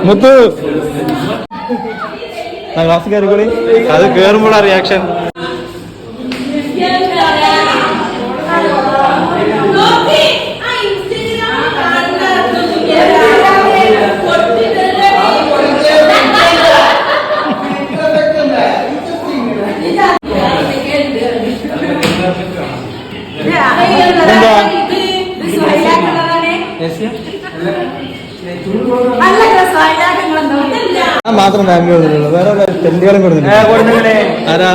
മുത്തു class കയറിക്കോളി. അത് കേറുമ്പോഴാ reaction. മാത്രം family കൊടുത്തിട്ടുള്ളൂ, വേറെ തെണ്ടികളും കൊടുത്തിട്ടുണ്ട്. ആരാ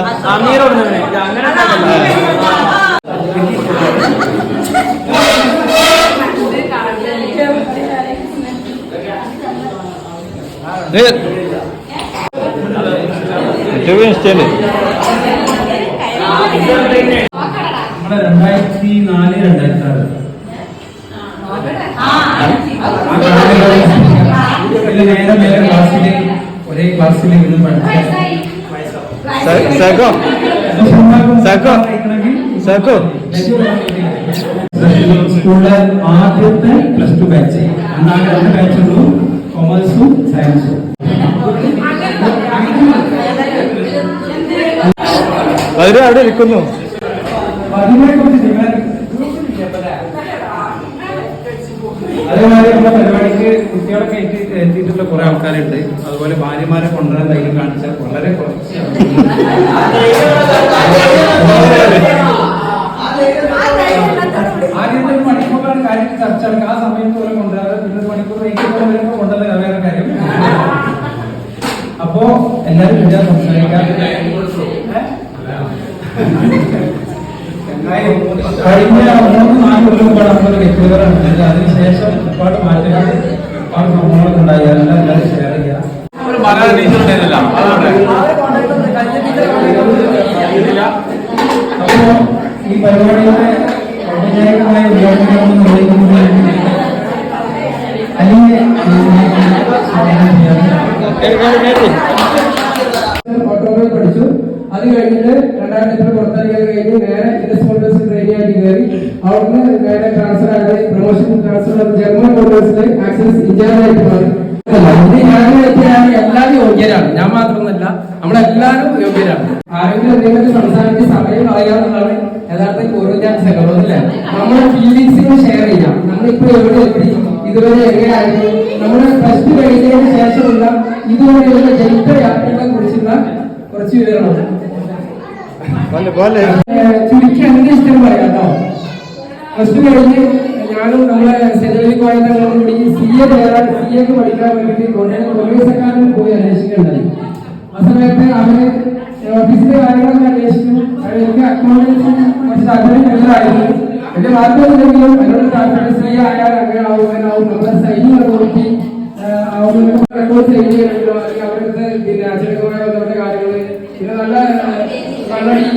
ഏറ്റവും ഇഷ്ടല്ലേ? നമ്മുടെ 2004-2006 നേരെ വേറെ ക്ലാസ്സിൽ ഒരേ ക്ലാസ്സിൽ ഇരുന്ന് പഠിച്ച സ്കൂളിലെ ആദ്യത്തെ +2 ബാച്ച്. അന്നാണ് 2 ബാച്ചുള്ളൂ, കൊമേഴ്സും സയൻസും. അവിടെ ഇരിക്കുന്നു. അതേമാതിരി നമ്മുടെ പരിപാടിക്ക് കുട്ടികളൊക്കെ എത്തിയിട്ടുള്ള കുറെ ആൾക്കാരുണ്ട്. അതുപോലെ ഭാര്യമാരെ കൊണ്ടുവരാൻ ധൈര്യം കാണിച്ച വളരെ കുറച്ച് ആദ്യത്തെ മണിക്കൂറാണ് കാര്യം ചർച്ച. ആ സമയത്ത് പോലെ കൊണ്ടുവരാറ്, പിന്നെ മണിക്കൂർ വരുമ്പോൾ കൊണ്ടുവരാൻ വേറെ കാര്യം. അപ്പോ എല്ലാവരും വിചാരം സംസാരിക്കാൻ കഴിഞ്ഞ 3-4 കൊല്ലം മുമ്പാണ് നമ്മളൊരു വ്യക്തിപരമാണ്. അതിനുശേഷം ഒരുപാട് മാറ്റങ്ങൾ, ഒരുപാട് സംഭവങ്ങളൊക്കെ ഉണ്ടായി. അതെല്ലാം എല്ലാവരും ഷെയർ ചെയ്യാം. അപ്പോ ഈ പരിപാടിയുടെ ഔപചാരികമായ ഉദ്ഘാടനം നിർവഹിക്കുന്നത് ഓട്ടോമൊബൈൽ പഠിച്ചു. അത് കഴിഞ്ഞിട്ട് 2000 പുറത്തിറങ്ങിയത് കഴിഞ്ഞ് നേരെ ഇൻഡസ്ട്രിയൽ ട്രെയിനിങ് ആയിട്ട് കയറി. അവിടുന്ന് നേരെ ട്രാൻസ്ഫർ ആയിട്ട് പ്രൊമോഷൻ ട്രാൻസ്ഫർ ജർമ്മൻ മോട്ടോഴ്സിലെ ആക്സസ് ഇൻചാർജ് ആയിട്ട് മാറി. എല്ലാവരും യോഗ്യരാണ്, ഞാൻ മാത്രമൊന്നുമല്ല, നമ്മളെല്ലാവരും യോഗ്യരാണ്. ആരെങ്കിലും എന്തെങ്കിലും സംസാരിച്ച് സമയം കളയാവുന്നതാണ് യഥാർത്ഥത്തിൽ ഓരോ ചാൻസല്ലേ. നമ്മുടെ ഫീലിങ്സുകൾ ഷെയർ ചെയ്യാം. നമ്മളിപ്പോ എവിടെ എത്തി, ഇതുവരെ എങ്ങനെയായിരുന്നു, നമ്മുടെ +2 കഴിഞ്ഞതിന് ശേഷമുള്ള ഇതുവരെയുള്ള ചരിത്ര യാത്രകളെ കുറിച്ചുള്ള കുറച്ച് വിവരണം ചുരുക്കി അങ്ങനെ ഇഷ്ടം പറയാം കേട്ടോ. +2 കഴിഞ്ഞ് ഞാനും നമ്മളെ സെലവിൽ പോയതോടുകൂടി CA പഠിക്കാൻ വേണ്ടിയിട്ട് കൊമേഴ്സ് അക്കാദമി പോയി അന്വേഷിക്കുന്നുണ്ടായി. ആ സമയത്ത് അവര് ഓഫീസിലെ കാര്യങ്ങളൊക്കെ അന്വേഷിച്ചു. എനിക്ക് അക്കൗണ്ടൻസി കുറച്ച് താല്പര്യം കൂടുതലായിരുന്നു. എന്റെ വാർത്തകളിലെങ്കിലും എന്നോട് താല്പര്യം CA ആയാൽ അങ്ങനെ ആവും, നമ്മളെ സൈനിക അതോറിറ്റി റെക്കോർഡ് ചെയ്യുകയാണെങ്കിലോ അല്ലെങ്കിൽ അവരുടെ പിന്നെ അച്ചടക്കമായ കാര്യങ്ങള്, പിന്നെ നല്ല കള്ളടി,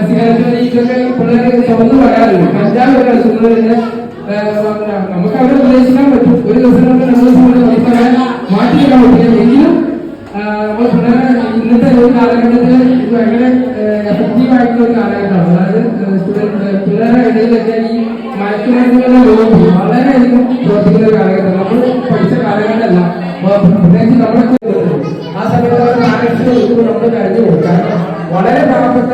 സിഗരറ്റ്, ഇതൊക്കെ പിള്ളേർ തുറന്നു പറയാറുണ്ട്. കഞ്ചാവ് വരെ കളിക്കുന്നതിന് നമുക്ക് അവരെ ഉപദേശിക്കാൻ പറ്റും. ഒരു ദിവസം കൊണ്ട് 2 ദിവസം കൊണ്ട് പഠിക്കാൻ മാറ്റിയെടുക്കാൻ പറ്റില്ല. എങ്കിലും നമ്മൾ പിള്ളേരെ ഇന്നത്തെ ഒരു കാലഘട്ടത്തിൽ ഇത് ഭയങ്കര എഫക്റ്റീവ് ആയിട്ടുള്ള ഒരു കാലഘട്ടമാണ്. അതായത് പിള്ളേരുടെ ഇടയിലൊക്കെ ഈ മയക്കുമരുന്നുകളുടെ ലോബി വളരെയധികം പ്രവർത്തിക്കുന്ന ഒരു കാലഘട്ടം. നമ്മൾ പഠിച്ച കാലഘട്ടമല്ല, പ്രത്യേകിച്ച് നമ്മളൊക്കെ ആ സമയത്ത് അവർ നമ്മൾ കഴിഞ്ഞു പോകും. കാരണം വളരെ പാവപ്പെട്ട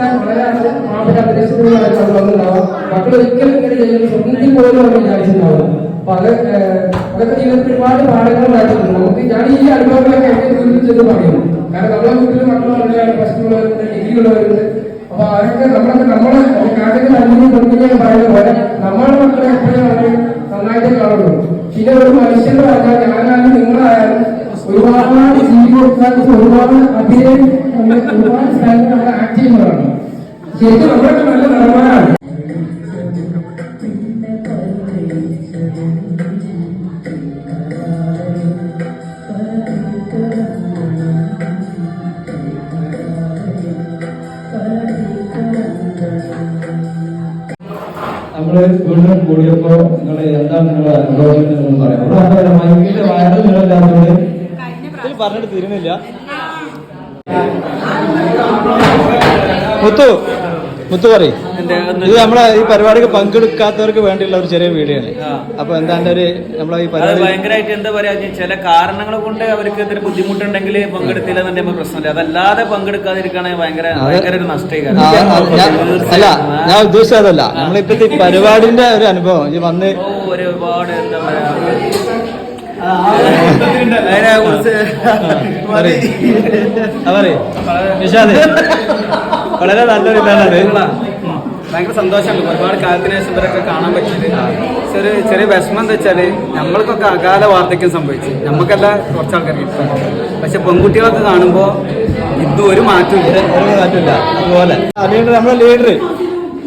അന്തരീക്ഷത്തിലാണ് വന്നിട്ടുണ്ടാവും. മക്കൾ ഒരിക്കലും ഇങ്ങനെ ചെയ്യുന്ന സ്വപ്നത്തിൽ പോലും അവർ വിചാരിച്ചിട്ടുണ്ടാവും. അപ്പൊ അതൊക്കെ ജീവിതത്തിൽ ഒരുപാട് പാഠങ്ങളുണ്ടായിട്ടുണ്ട് നമുക്ക്. ഞാൻ ഈ അനുഭവങ്ങളൊക്കെ എന്റെ വീട്ടിൽ ചെന്ന് പറയുന്നു. കാരണം നമ്മളെ വീട്ടിൽ മക്കൾ വളരെയാണ്, +2-ഉള്ളവരുണ്ട്, ഡിഗ്രിയുള്ളവരുണ്ട്. അപ്പൊ അവരൊക്കെ നമ്മളെ കാട്ടിൽ അനുഭവം കൊടുക്കുകയാണ് പറയുന്ന പോലെ നമ്മളെ മക്കളെ എപ്പോഴും അവർ നന്നായിട്ട് കാണുള്ളൂ. പിന്നെ ഒരു മനുഷ്യന്റെ പറഞ്ഞാൽ ഞാനായാലും നിങ്ങളായാലും ഒരുപാട് ജീവിതത്തിൽ ഒരുപാട് അഭിനയം, ഒരുപാട് സ്ഥലത്ത് നമ്മൾ ആക്ട് ചെയ്യുന്നതാണ്. ശരിക്കും നമ്മളൊക്കെ നല്ല നടന്മാരാണ്. നമ്മള് വീണ്ടും കൂടിയപ്പോ നിങ്ങൾ എന്താണ് നിങ്ങളുടെ അനുഭവം എന്ന് പറയാം. മൈക്കിന്റെ വയറ് നിങ്ങളില്ലാത്തതുകൊണ്ട് പറഞ്ഞിട്ട് തീരുന്നില്ല. മുത്തു മുത്തു പറയും ഇത് നമ്മളെ ഈ പരിപാടിക്ക് പങ്കെടുക്കാത്തവർക്ക് വേണ്ടിയുള്ള ഒരു ചെറിയ വീഡിയോ ആണ്. അപ്പൊ എന്താ ഒരു നമ്മളെ ഈ പരിപാടി ഭയങ്കരമായിട്ട് എന്താ പറയാ, ചില കാരണങ്ങൾ കൊണ്ട് അവർക്ക് ഇതിന് ബുദ്ധിമുട്ടുണ്ടെങ്കിൽ പങ്കെടുത്തില്ലെന്നുണ്ടെങ്കിൽ പ്രശ്നമില്ല. അതല്ലാതെ പങ്കെടുക്കാതിരിക്കുകയാണെങ്കിൽ ഭയങ്കര ഒരു നഷ്ടം. അല്ല, ഞാൻ ഉദ്ദേശിച്ചതല്ല, നമ്മളിപ്പത്തെ ഈ പരിപാടിന്റെ ഒരു അനുഭവം ഈ വന്ന് ഒരുപാട് എന്താ പറയാ വളരെ നല്ലൊരു ഇതാണ്. ഭയങ്കര സന്തോഷമുണ്ട്. ഒരുപാട് കാലത്തിന് ശേഷം ഇവരൊക്കെ കാണാൻ പറ്റിയത്. ചെറിയ വിഷമം എന്താ വെച്ചാൽ നമ്മൾക്കൊക്കെ അകാല വാർദ്ധക്യം സംഭവിച്ചു, നമുക്കല്ല കുറച്ച് ആൾക്കാർക്ക് ഇപ്പം. പക്ഷെ പെൺകുട്ടികളൊക്കെ കാണുമ്പോൾ ഇത് ഒരു മാറ്റമില്ല. അതുപോലെ അതുകൊണ്ട് നമ്മളെ ലീഡർ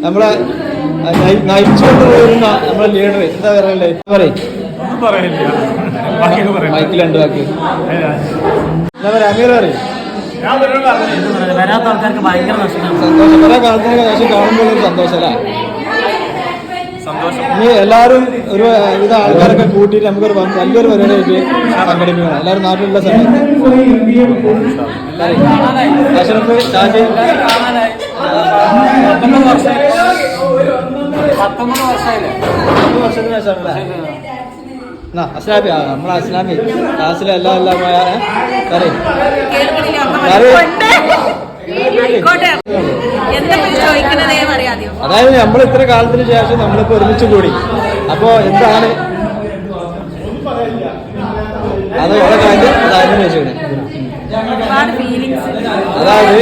നമ്മളെ നയിച്ചുകൊണ്ട് പോയിരുന്ന നമ്മളെ ലീഡർ എന്താ പറയല്ലേ പറയും മൈക്കിലുണ്ട് ബാക്കി എന്താ പറയാ അമീർ പറയും. വരാത്ത ആൾക്കാർക്ക് ഭയങ്കര നഷ്ടമാണ്. സന്തോഷം, കുറെ കാലത്തിന് ശേഷം കാണുമ്പോൾ ഒരു സന്തോഷമല്ലേ. ഇനി എല്ലാവരും ഒരു വിധ ആൾക്കാരൊക്കെ കൂട്ടിയിട്ട് നമുക്കൊരു വലിയൊരു പരിപാടിയായിട്ട് സംഘടിപ്പിക്കണം. എല്ലാവരും നാട്ടിലുള്ള സമയത്ത് അഷ്റഫ് ഷാജി 19 വർഷത്തിന് ശേഷമല്ലേ അസ്ലാമി നമ്മളെ അസ്ലാമി ക്ലാസ്സിലെ എല്ലാം പറയും. അതായത് നമ്മൾ ഇത്ര കാലത്തിന് ശേഷം നമ്മളിപ്പോ ഒരുമിച്ച് കൂടി. അപ്പോ എന്താണ് അത് ഓരോ കാര്യം അതായത് വെച്ചത്. അതായത്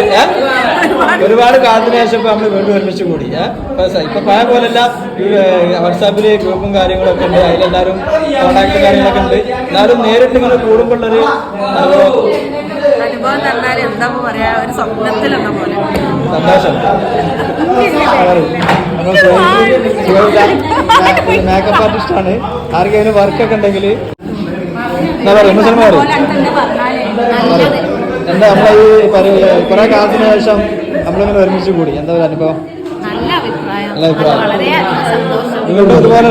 ഒരുപാട് കാലത്തിന് ശേഷം ഇപ്പൊ നമ്മള് വീണ്ടും ഒരുമിച്ച് കൂടി. ഇപ്പൊ പഴയ പോലെല്ല, വാട്സാപ്പില് ഗ്രൂപ്പും കാര്യങ്ങളൊക്കെ ഉണ്ട്, അതിലെല്ലാരും കോണ്ടാക്ട് കാര്യങ്ങളൊക്കെ ഉണ്ട്. എല്ലാവരും നേരിട്ട് ഇങ്ങനെ കൂടുമ്പോഴുള്ളൊരു സന്തോഷം. മേക്കപ്പ് ആർട്ടിസ്റ്റ് ആണ്. ആർക്കെങ്കിലും വർക്കൊക്കെ ഉണ്ടെങ്കിൽ എന്താ പറയുക മുസൽമാൻ പറയും. എന്താ നമ്മളെ ഈ കുറെ കാലത്തിന് ശേഷം നമ്മളിങ്ങനെ ഒരുമിച്ച് കൂടി, എന്താ ഒരു അനുഭവം? നല്ല അഭിപ്രായം. നിങ്ങളുടെ ഇതുപോലെ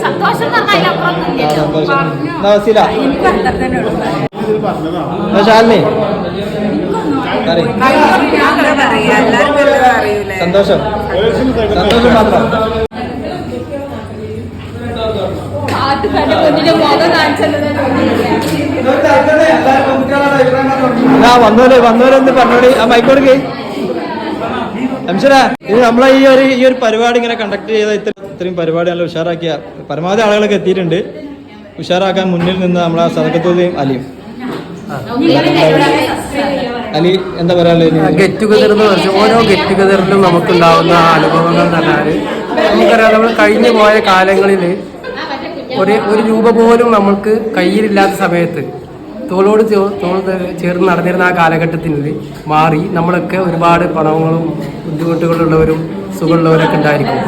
സന്തോഷം. വസീല ശാലിനി സന്തോഷം. സന്തോഷം മാത്രം. വന്നവരെന്ത് പറഞ്ഞോടി ആ മൈക്കോടുക്ക് അംശരാ. ഇത് നമ്മളെ ഈ ഒരു പരിപാടി ഇങ്ങനെ കണ്ടക്ട് ചെയ്ത ഇത്രയും പരിപാടി നല്ല ഉഷാറാക്കിയ പരമാവധി ആളുകളൊക്കെ എത്തിയിട്ടുണ്ട്. ഉഷാറാക്കാൻ മുന്നിൽ നിന്ന് നമ്മളെ സദഖത്തുദ്ദീൻ അലിയും അലി എന്താ പറയാ ഗെറ്റ് ടുഗദർ എന്ന് പറഞ്ഞാൽ ഓരോ ഗെറ്റ് ടുഗദറിലും നമുക്കുണ്ടാവുന്ന അനുഭവങ്ങൾ എന്ന് പറഞ്ഞാൽ നമുക്കറിയാം, നമ്മൾ കഴിഞ്ഞു പോയ കാലങ്ങളിൽ ഒരു രൂപ പോലും നമ്മൾക്ക് കയ്യിലില്ലാത്ത സമയത്ത് തോളോട് ചേർന്ന് നടന്നിരുന്ന ആ കാലഘട്ടത്തിൽ മാറി നമ്മളൊക്കെ ഒരുപാട് പണങ്ങളും ബുദ്ധിമുട്ടുകളുള്ളവരും സുഖമുള്ളവരൊക്കെ ഉണ്ടായിരിക്കും.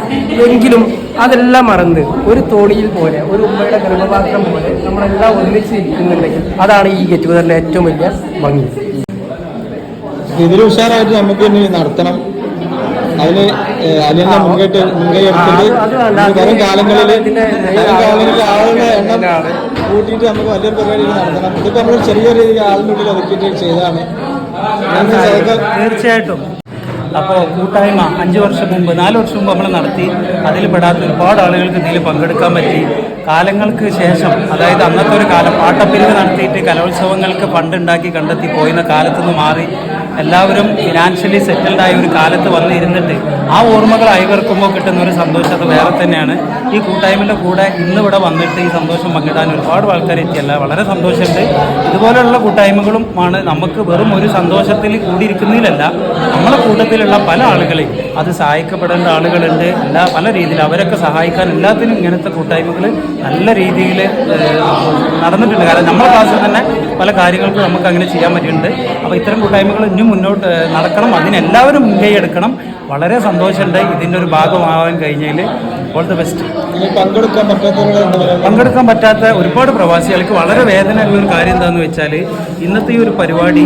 എങ്കിലും അതെല്ലാം മറന്ന് ഒരു തോണിയിൽ പോലെ, ഒരു ഉമ്മയുടെ ഗർഭപാത്രം പോലെ നമ്മളെല്ലാം ഒന്നിച്ചിരിക്കുന്നുണ്ടെങ്കിൽ അതാണ് ഈ ഗെറ്റ് ടുഗദറിന്റെ ഏറ്റവും വലിയ ഭംഗി. ഇതിൽ ഉഷാറായിട്ട് നമുക്ക് ഇനി നടത്തണം. അതിന് അലിയന്റെ മുൻകൈ എടുത്തിട്ട് വരും കാലങ്ങളിൽ ആളുകളുടെ എണ്ണം കൂട്ടിയിട്ട് നമുക്ക് വലിയൊരു പരിപാടി നടത്തണം. ഇതിപ്പോ നമ്മൾ ചെറിയൊരു ആളിൻ്റെ ഉള്ളിൽ ഒതുക്കിയിട്ട് ചെയ്തതാണ്. തീർച്ചയായിട്ടും. അപ്പോൾ കൂട്ടായ്മ 5 വർഷം മുമ്പ് 4 വർഷം മുമ്പ് നമ്മൾ നടത്തി. അതിൽ പെടാത്ത ഒരുപാട് ആളുകൾക്ക് ഇതിൽ പങ്കെടുക്കാൻ പറ്റി. കാലങ്ങൾക്ക് ശേഷം, അതായത് അന്നത്തെ ഒരു കാലം പാട്ടപ്പിരിവ് നടത്തിയിട്ട് കലോത്സവങ്ങൾക്ക് ഫണ്ടുണ്ടാക്കി കണ്ടെത്തി പോയിരുന്ന കാലത്തുനിന്ന് മാറി എല്ലാവരും ഫിനാൻഷ്യലി സെറ്റിൽഡായ ഒരു കാലത്ത് വന്നിരുന്നിട്ട് ആ ഓർമ്മകൾ അയവിറക്കുമ്പോൾ കിട്ടുന്ന ഒരു സന്തോഷം അത് വേറെ തന്നെയാണ്. ഈ കൂട്ടായ്മയുടെ കൂടെ ഇന്നിവിടെ വന്നിട്ട് ഈ സന്തോഷം പങ്കിടാൻ ഒരുപാട് ആൾക്കാർ എത്തിയല്ല, വളരെ സന്തോഷമുണ്ട്. ഇതുപോലെയുള്ള കൂട്ടായ്മകളും ആണ് നമുക്ക് വെറും ഒരു സന്തോഷത്തിൽ കൂടിയിരിക്കുന്നതിലല്ല, നമ്മളെ കൂട്ടത്തിലുള്ള പല ആളുകളെയും അത് സഹായിക്കപ്പെടേണ്ട ആളുകളുണ്ട്. പല രീതിയിൽ അവരൊക്കെ സഹായിക്കാൻ എല്ലാത്തിനും ഇങ്ങനത്തെ കൂട്ടായ്മകൾ നല്ല രീതിയിൽ നടന്നിട്ടുണ്ട്. കാരണം നമ്മുടെ ക്ലാസ്സിൽ തന്നെ പല കാര്യങ്ങൾക്കും നമുക്ക് അങ്ങനെ ചെയ്യാൻ പറ്റിയിട്ടുണ്ട്. അപ്പോൾ ഇത്തരം കൂട്ടായ്മകൾ ഇനിയും മുന്നോട്ട് നടക്കണം, അതിനെല്ലാവരും മുൻകൈ എടുക്കണം. വളരെ സന്തോഷമുണ്ട് ഇതിൻ്റെ ഒരു ഭാഗമാവാൻ കഴിഞ്ഞതിൽ. All the best. പങ്കെടുക്കാൻ പറ്റാത്ത ഒരുപാട് പ്രവാസികൾക്ക് വളരെ വേദനയുള്ള ഒരു കാര്യം എന്താണെന്ന് വെച്ചാൽ, ഇന്നത്തെ ഈ ഒരു പരിപാടി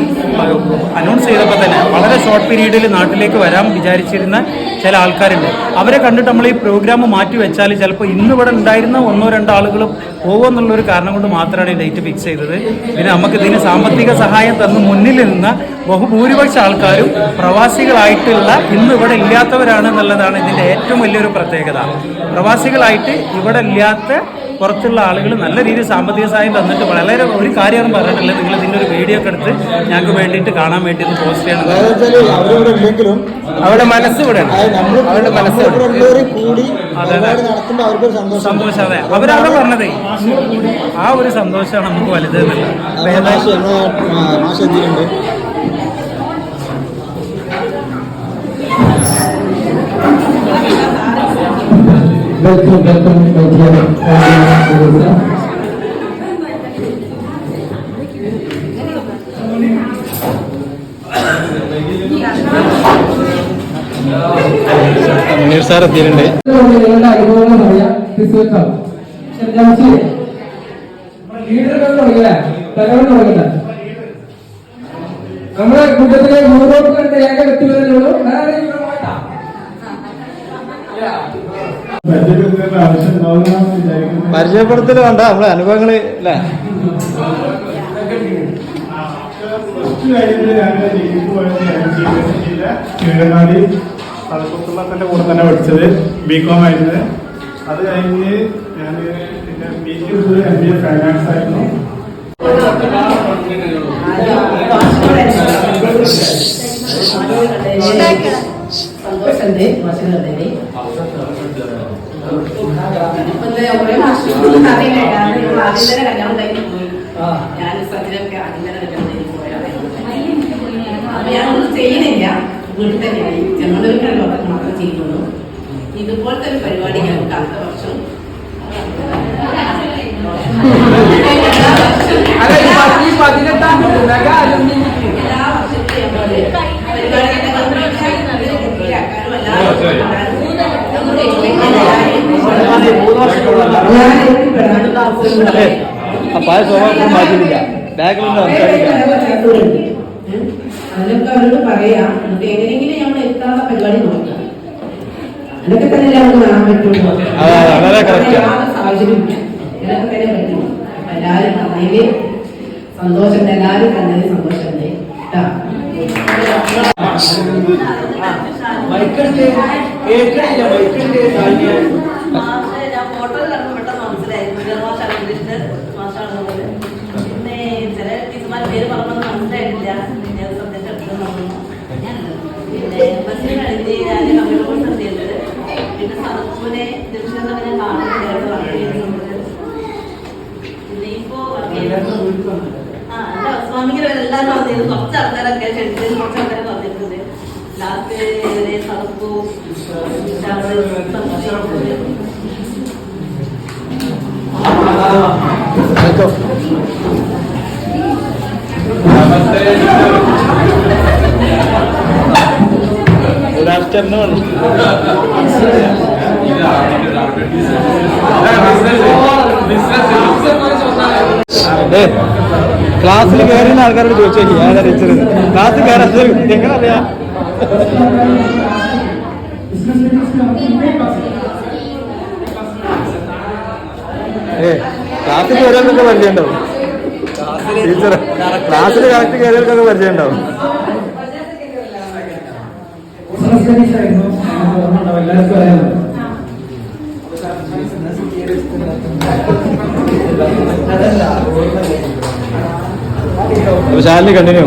അനൗൺസ് ചെയ്തപ്പോൾ തന്നെ വളരെ ഷോർട്ട് പീരീഡിൽ നാട്ടിലേക്ക് വരാൻ വിചാരിച്ചിരുന്ന ചില ആൾക്കാരുണ്ട്. അവരെ കണ്ടിട്ട് നമ്മൾ ഈ പ്രോഗ്രാം മാറ്റി വെച്ചാൽ ചിലപ്പോൾ ഇന്നിവിടെ ഉണ്ടായിരുന്ന 1-2 ആളുകൾ പോകുമെന്നുള്ളൊരു കാരണം കൊണ്ട് മാത്രമാണ് ഈ ഡേറ്റ് ഫിക്സ് ചെയ്തത്. പിന്നെ നമുക്ക് ഇതിന് സാമ്പത്തിക സഹായം തന്ന് മുന്നിൽ നിന്ന ബഹുഭൂരിപക്ഷ ആൾക്കാരും പ്രവാസികളായിട്ടുള്ള ഇന്ന് ഇവിടെ ഇല്ലാത്തവരാണ് എന്നുള്ളതാണ് ഇതിൻ്റെ ഏറ്റവും വലിയൊരു പ്രത്യേകത. പ്രവാസികളായിട്ട് ഇവിടെ ഇല്ലാത്ത പുറത്തുള്ള ആളുകൾ നല്ല രീതിയിൽ സാമ്പത്തിക സഹായം തന്നിട്ട് വളരെ ഒരു കാര്യമാണ് പറഞ്ഞിട്ടുള്ളത്. നിങ്ങൾ ഇതിൻ്റെ ഒരു വീഡിയോ ഒക്കെ എടുത്ത് ഞങ്ങൾക്ക് വേണ്ടിയിട്ട് കാണാൻ വേണ്ടി ഒന്ന് പോസ്റ്റ് ചെയ്യണം. അവരിവിടെ ഇല്ലെങ്കിലും അവരുടെ മനസ്സ് ഇവിടെ അവരുടെ മനസ്സ് കൂടി നടത്തുമ്പോൾ അവർക്കൊരു സന്തോഷം. അതെ, അവരാണ് പറഞ്ഞത് ആ ഒരു സന്തോഷമാണ് നമുക്ക് വലുത് എന്നുള്ളത്. മുനീർ സാർ എത്തിയിട്ടുണ്ട്. നിങ്ങളുടെ അനുഭവങ്ങൾ പറയാം. ലീഡറുകൾ തുടങ്ങിയ തലവൻ തുടങ്ങില്ല. നമ്മുടെ കൂട്ടത്തിലെ യൂറോപ്പ് കണ്ട ഏക വ്യക്തികളോട് പരിചയപ്പെടുത്തൽ വേണ്ട, നമ്മളെ അനുഭവങ്ങള് അല്ലേ? കീഴങ്ങാടി തലപ്പുറത്തുള്ളതിന്റെ കൂടെ തന്നെ പഠിച്ചത് ബികോം ആയിരുന്നു. അത് കഴിഞ്ഞ് ഞാൻ പിന്നെ PG MBA ഫൈനാൻസ് ആയിരുന്നു. ഞാനൊന്നും ചെയ്യുന്നില്ല, വീട്ടിൽ തന്നെയായി ഞങ്ങളൊരു ലോകത്ത് മാത്രം ചെയ്യുന്നുള്ളൂ. ഇതുപോലത്തെ ഒരു പരിപാടി ഞങ്ങൾക്ക് അടുത്ത വർഷം അതിനൊക്കെ അവരോട് പറയാം. എന്നിട്ട് എങ്ങനെയെങ്കിലും നമ്മൾ എത്താത്ത പരിപാടി നോക്കാം. അതൊക്കെ തന്നെ നമുക്ക് കാണാൻ പറ്റുള്ളൂ. സാഹചര്യം ഇതൊക്കെ തന്നെ പറ്റും. എല്ലാവരും തന്നതില് സന്തോഷം, എല്ലാവരും തന്നതിൽ സന്തോഷം ഉണ്ട് കേട്ടോ. ഫോട്ടോയിൽ കണ്ടു പെട്ടെന്ന് മനസ്സിലായിരുന്നു. പിന്നെ ചില ടീച്ചർമാരുടെ പേര് പറഞ്ഞത് മനസ്സിലായിട്ടില്ല. സബ്ജക്ട് എടുത്തെന്ന് തോന്നുന്നു. പിന്നെ ബസ്സിന് കഴിഞ്ഞ് ഞാൻ കമ്പ്യൂട്ടർ കോഴ്സ് എടുത്തിട്ടുണ്ട്. പിന്നെ സദസ്സിനെ തീർച്ചയായിട്ടും ഞാൻ കാണുന്നുണ്ട്, വർക്ക് ചെയ്യുന്നുണ്ട്. പിന്നെ ഇപ്പോ വർക്ക് ചെയ്യുന്നത് എന്റെ സ്വാമികൾ എല്ലാവരും വന്നിരുന്നു. കുറച്ച് ആൾക്കാരൊക്കെ ക്ഷണിച്ചത്, കുറച്ച് ആൾക്കാരെ വന്നിട്ടുണ്ട്. ലാസ്റ്റ് സദസ്സു ക്ലാസ്സിൽ കയറുന്ന ആൾക്കാരോട് ചോദിച്ചു നോക്കി ഏതാ ടീച്ചർ ക്ലാസ്സിൽ കയറാത്ത എങ്ങനെ അറിയാം? ക്ലാസ്സിൽ കയറിയവർക്കൊക്കെ പരിചയം ഉണ്ടാവും. ടീച്ചർ ക്ലാസ്സിൽ കറക്റ്റ് കയറിയവർക്കൊക്കെ പരിചയം ഉണ്ടാവും. എല്ലാവർക്കും അറിയാമോ? ശാലിനി കണ്ടിന്യൂ.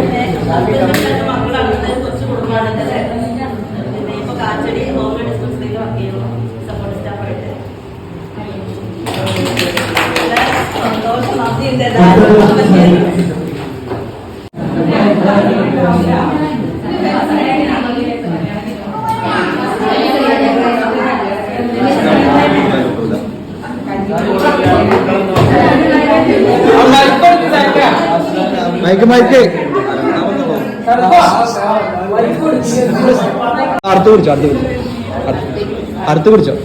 മൈക്ക് അടുത്ത് കുടിച്ചോ, അടുത്ത് കുടിച്ചോ.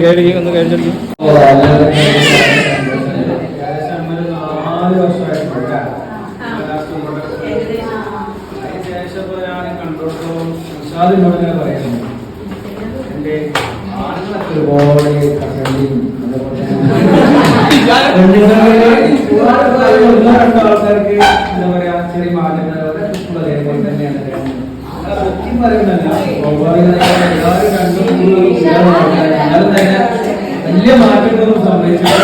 കേടി ഒന്ന് കഴിച്ചെടുക്കും. 4 വർഷമായിട്ടുണ്ട്. കണ്ടോട്ടോ പറയുന്നു എന്റെ ഒരുപാട് ആൾക്കാർക്ക് എന്താ പറയാ ചെറിയ മാറ്റങ്ങളോടെ അതേപോലെ തന്നെയാണ് പറയുന്നല്ല എല്ലാവരും എന്നാലും തന്നെ വലിയ മാറ്റങ്ങളൊന്നും സംഭവിച്ചില്ല.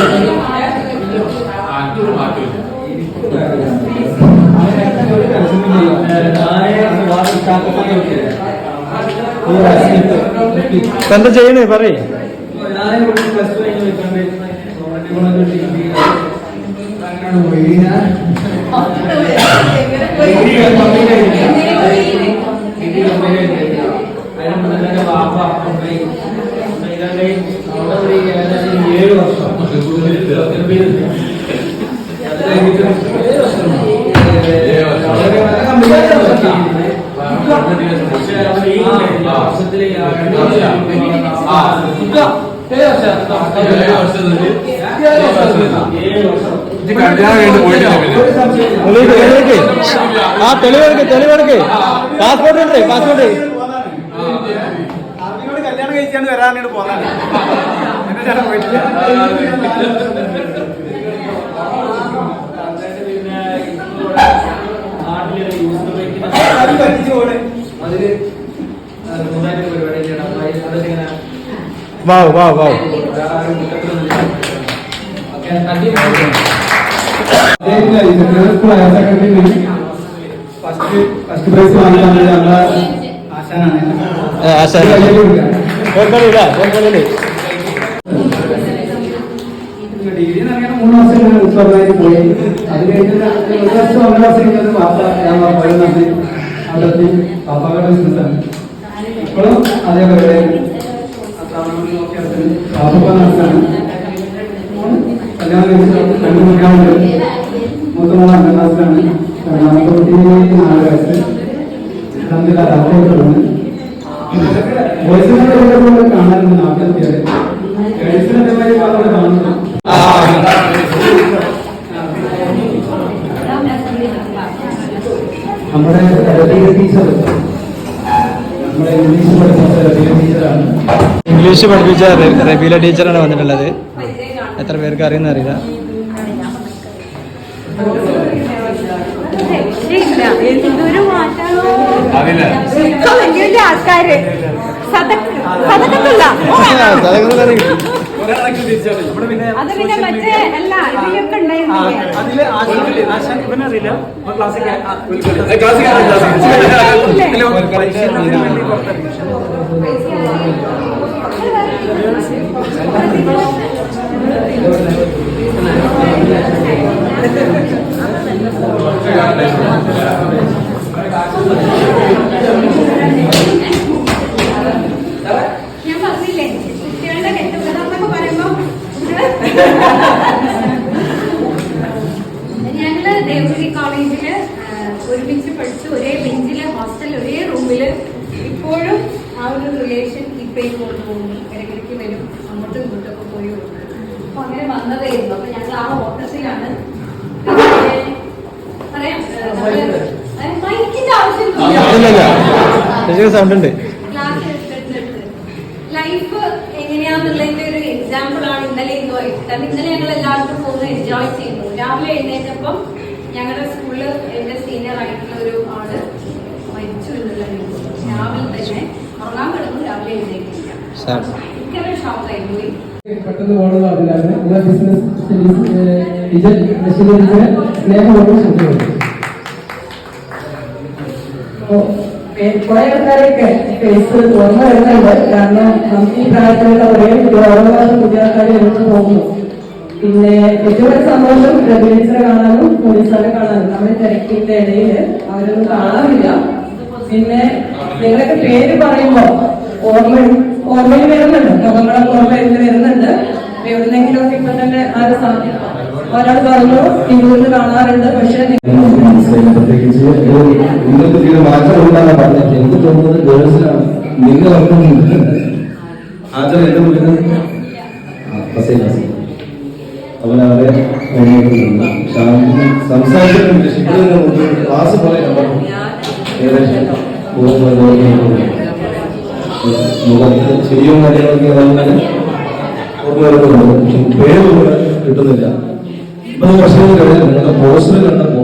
എന്താ ചെയ്യണേ പറയേ? പ്ലസ് ടു കഴിഞ്ഞ് വാപ്പ 7 വർഷം തെളിവെടുക്ക് പാസ്പോർട്ട് കല്യാണം കഴിച്ചാണ് വരാനായിട്ട് പോകുന്നത്. ഫസ്റ്റ് പ്രൈസ് വാങ്ങിക്കാൻ നമ്മളെ ഡിഗ്രി എന്ന് 3 വർഷം ഞാൻ ഉത്സവമായിട്ട് പോയി. അത് കഴിഞ്ഞ് 1 വർഷം 1 വർഷം കഴിഞ്ഞത് വാപ്പ ഞാൻ പറയുന്നത് അവിടുത്തെ പാപ്പാക്കയുടെ ബിസിനസ്സാണ്. ഇപ്പോഴും അതേപോലെ പാപ്പ നടത്താണ്. കല്യാണം കഴിച്ച് 2 മക്കളുണ്ട്. മൂത്ത മോൾ 2ാം ക്ലാസ്സിലാണ്. രണ്ടാമത്തെ കുട്ടി 4 വയസ്സ്. വോയിസിനെ കാണാറുണ്ട് നാട്ടിലെത്തിയത്. ഗേൾസിനെ അതേമാതിരി കാണുന്നു. നമ്മുടെ ടീച്ചർ നമ്മുടെ ഇംഗ്ലീഷ് പഠിപ്പിച്ച റബീല ടീച്ചറാണ് വന്നിട്ടുള്ളത്. എത്ര പേർക്ക് അറിയുന്ന അറിയില്ല. വലിയ ആൾക്കാര് അത് പിന്നെ മറ്റേ അല്ല ഇതിലൊക്കെ ഞാൻ പറഞ്ഞില്ലേ കുട്ടികളുടെ കെട്ടുകഥന്നൊക്കെ പറയുമ്പോ ഞങ്ങള് ദേവഗിരി കോളേജില് ഒരുമിച്ച് പഠിച്ചു, ഒരേ ബെഞ്ചില്, ഹോസ്റ്റലിൽ, ഒരേ റൂമില്. ഇപ്പോഴും ആ ഒരു റിലേഷൻ കീപ്പ് ചെയ്ത് കൊണ്ടുപോകുന്നു. ഇടയ്ക്കിടയ്ക്ക് വരും, അങ്ങോട്ടും ഇങ്ങോട്ടൊക്കെ പോയി കൊടുക്കും. അപ്പൊ അങ്ങനെ വന്നതായിരുന്നു. അപ്പൊ ഞങ്ങൾ ആ ഓട്ടത്തിലാണ് മൈക്കിന്റെ ആവശ്യം സൗണ്ട് ഉണ്ട്. ലൈഫ് എങ്ങനെയാന്നുള്ളതിന്റെ ഒരു എക്സാമ്പിൾ ആണ് ഇന്നലെ ഇന്നുമായിട്ട്. കാരണം ഇന്നലെ ഞങ്ങൾ എല്ലാവർക്കും പോകുന്നത് എൻജോയ് ചെയ്യുന്നു. രാവിലെ എഴുന്നേറ്റപ്പം ഞങ്ങളുടെ സ്കൂളിൽ എന്റെ സീനിയർ ആയിട്ടുള്ള ഒരു ആള് മരിച്ചു എന്നുള്ള രാവിലെ തന്നെ ഉറങ്ങാൻ കിടന്നു, രാവിലെ എഴുന്നേറ്റില്ല. എനിക്കത് ഷോക്കായി പോയി. പെട്ടെന്ന് പോകണമെന്ന് പറഞ്ഞില്ലായിരുന്നു. ബിസിനസ് സ്റ്റഡീസ് സ്നേഹമാണ് ശ്രദ്ധിക്കുന്നത്. കുറെ ആൾക്കാരെയൊക്കെ ഫേസ് ഓർമ്മ വരുന്നുണ്ട്. കാരണം നമുക്ക് ഈ പ്രായത്തിലുള്ള ഒരേ ഓരോ പുതിയ ആൾക്കാർ എടുത്ത് പോകുന്നു. പിന്നെ ഏറ്റവും വലിയ സന്തോഷം റെഗുലേറ്ററെ കാണാനും പോലീസുകാരെ കാണാനും. നമ്മുടെ തിരക്കിന്റെ ഇടയിൽ അവരൊന്നും കാണാറില്ല. പിന്നെ നിങ്ങളൊക്കെ പേര് പറയുമ്പോൾ ഓർമ്മയിൽ വരുന്നുണ്ട്, മുഖങ്ങളൊക്കെ ഓർമ്മയിൽ വരുന്നുണ്ട്. എവിടുന്നെങ്കിലും ഒക്കെ ഇപ്പൊ തന്നെ ആരും സാധ്യത ഒരാൾ പറഞ്ഞു ഇങ്ങോട്ട് കാണാറുണ്ട്. പക്ഷെ പ്രത്യേകിച്ച് നിങ്ങൾക്ക് മാറ്റം ഉണ്ടാകാൻ പറഞ്ഞത് എനിക്ക് തോന്നുന്നത് ഗേൾസിലാണ്. നിങ്ങൾ ആചാരം എന്റെ മുന്നിൽ അവൻ അവരെ സംസാരിച്ചിട്ടുണ്ട്. ക്ലാസ് പോലെ മുഖത്ത് ശരിയും കാര്യങ്ങളൊക്കെ ഓർമ്മ പക്ഷെ പേര് കിട്ടുന്നില്ല. 30 വർഷങ്ങൾ കഴിഞ്ഞ് നിങ്ങളുടെ പോസ്റ്റർ കണ്ടപ്പോ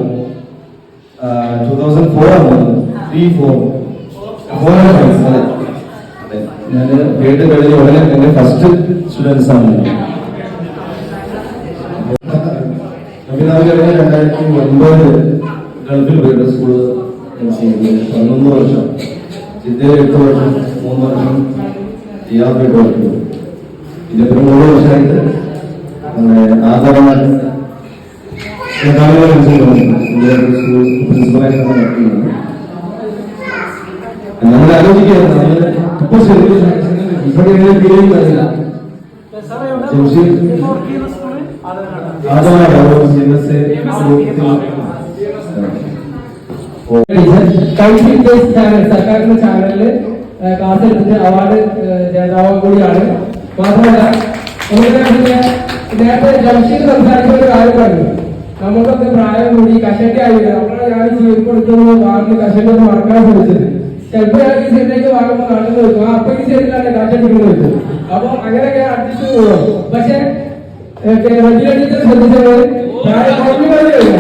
2004 ആണ് 3-4 അതെ ഞാൻ കേട്ട് കഴിഞ്ഞ ഉടനെ എന്റെ ഫസ്റ്റ് സ്റ്റുഡൻസ് ആണ്. അഭിനാവ് കഴിഞ്ഞ 2009 ഗൾഫിൽ പോയിട്ട് സ്കൂള് 11 വർഷം, ജിദ്ദയിൽ 8 വർഷം, 3 വർഷം ജിയാദ് 8 വർഷം, പിന്നെ 3 വർഷമായിട്ട് ആധാരമായിട്ട് സ്കൂൾ പ്രിൻസിപ്പലായിട്ട് നടത്തുന്നത്. നമ്മൾ ആലോചിക്കുകയാണ് ഇപ്പൊ ശരിക്കും ഇവിടെ എങ്ങനെ ഫീലിംഗ് അറിയില്ല. സർക്കാരിന്റെ ചാനലില് ക്ലാസ് എടുത്തിട്ട് അവാർഡ് ജേതാവ് കൂടിയാണ്. മാത്രമല്ല നേരത്തെ ജംഷീദ് സംസാരിക്കുന്ന ഒരു കാര്യം പറഞ്ഞു, നമുക്കൊക്കെ പ്രായം കൂടി കഷണ്ടി ആയിട്ട് നമ്മളെ ഞാൻ ജീവിതം കൊടുക്കുന്ന വാർഡിൽ കഷണ്ടി ഒന്ന് മറക്കാൻ ശ്രമിച്ചത്. ചിലപ്പോ ഞാൻ ഈ സൈഡിലേക്ക് വാങ്ങുമ്പോൾ നടന്നു വെക്കും, അപ്പൊ ഈ സൈഡിലാണ് കഷണ്ടിക്കുന്നത് വെച്ചു. അപ്പൊ അങ്ങനെയൊക്കെ അഡ്ജസ്റ്റ് പോകും. പക്ഷെ റെഗുലേറ്റർ ശ്രദ്ധിച്ചത് പ്രായം കുറഞ്ഞു കഴിഞ്ഞു.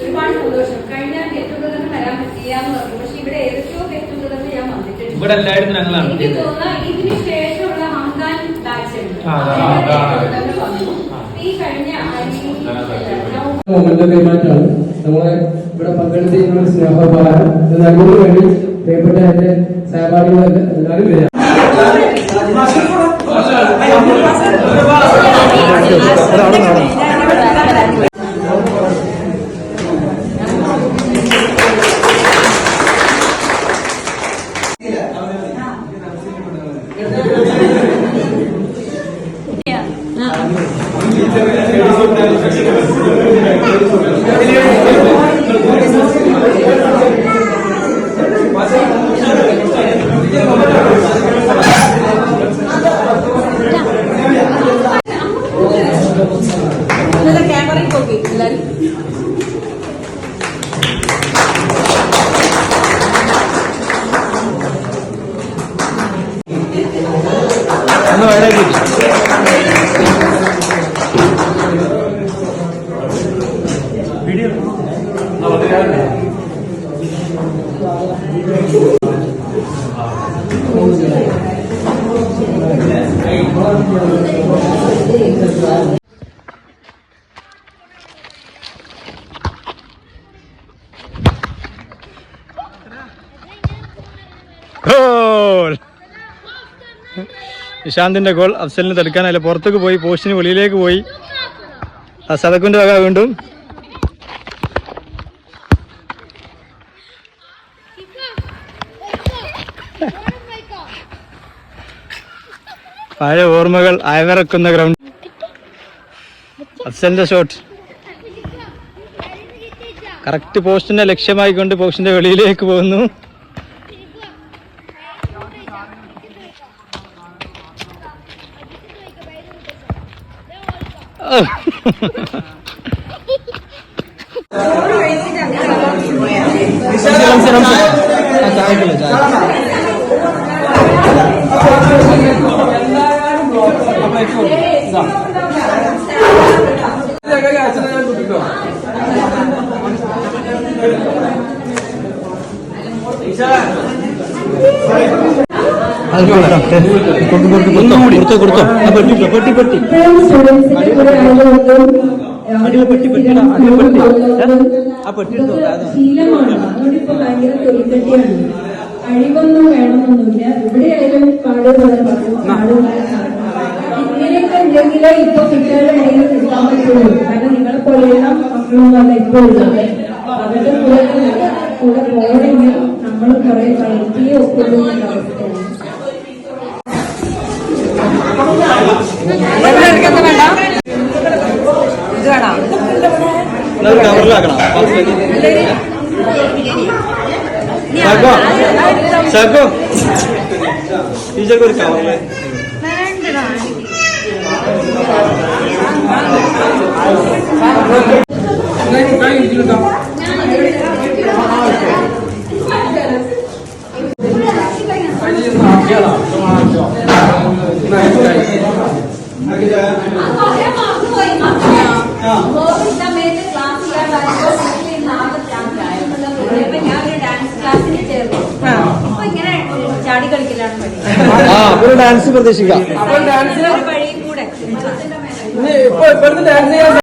ഒരുപാട് സന്തോഷം. കഴിഞ്ഞ ഗെറ്റുഗതറിന് വരാൻ പറ്റിയാന്ന് പറഞ്ഞു. പക്ഷെ ഇവിടെ ഏതൊക്കെയോ ഗെറ്റുഗതറിന് ഞാൻ വന്നിട്ടുണ്ട്. ഇവിടെ എല്ലാവരും ഞങ്ങളാണ്. എനിക്ക് തോന്നുന്നു ഇതിന് ശേഷമുള്ള ഹംദാൻ ബാച്ച് ഉണ്ട്. ഈ കഴിഞ്ഞ കൈമാറ്റാണ് നമ്മളെ ഇവിടെ പങ്കെടുത്തിരിക്കുന്ന സ്നേഹോപഹാരം. നല്ലൊരു വേണ്ടി പ്രിയപ്പെട്ട എന്റെ സഹപാഠികളൊക്കെ എല്ലാവരും വരിക. ഇഷാന്തിന്റെ ഗോൾ അഫ്സലിന് തടുക്കാനല്ല, പുറത്തേക്ക് പോയി, പോസ്റ്റിന് വെളിയിലേക്ക് പോയി. സദക്കുന്റെ വക വീണ്ടും പഴയ ഓർമ്മകൾ അയവിറക്കുന്ന ഗ്രൗണ്ട്. അഫ്സലിന്റെ ഷോട്ട് കറക്റ്റ് പോസ്റ്റിനെ ലക്ഷ്യമായിക്കൊണ്ട് പോസ്റ്റിന്റെ വെളിയിലേക്ക് പോകുന്നു. ശീലമാണ്. അതുകൊണ്ടിപ്പോ ഭയങ്കര തൊഴിൽക്കട്ടിയാണ്. കഴിവൊന്നും വേണമെന്നൊന്നുമില്ല. എവിടെയായാലും ഇങ്ങനെയൊക്കെ ഉണ്ടെങ്കിലേ ഇപ്പൊ കുട്ടികളുടെ ഇടയിൽ കിട്ടാൻ പറ്റുള്ളൂ. കാരണം നിങ്ങളെ പോലെയുള്ള മക്കളൊന്നും അല്ല ഇപ്പോൾ ഉള്ളത്. അവരുടെ കൂടെ കൂടെ പോകണമെങ്കിൽ നമ്മൾ കുറെ കളിക്കുകയോ ഒപ്പിടുന്ന അവസ്ഥയാണ്. കവറിലാക്കണം. ടീച്ചർക്ക് ഒരു കവറില് ചാടി കളിക്കലാണ് പണി. ഒരു ഡാൻസ് പ്രതീക്ഷിക്കാം. ഒരു വഴിയും കൂടെ ഇപ്പോഴത്തെ ഡാൻസ് ചെയ്യാൻ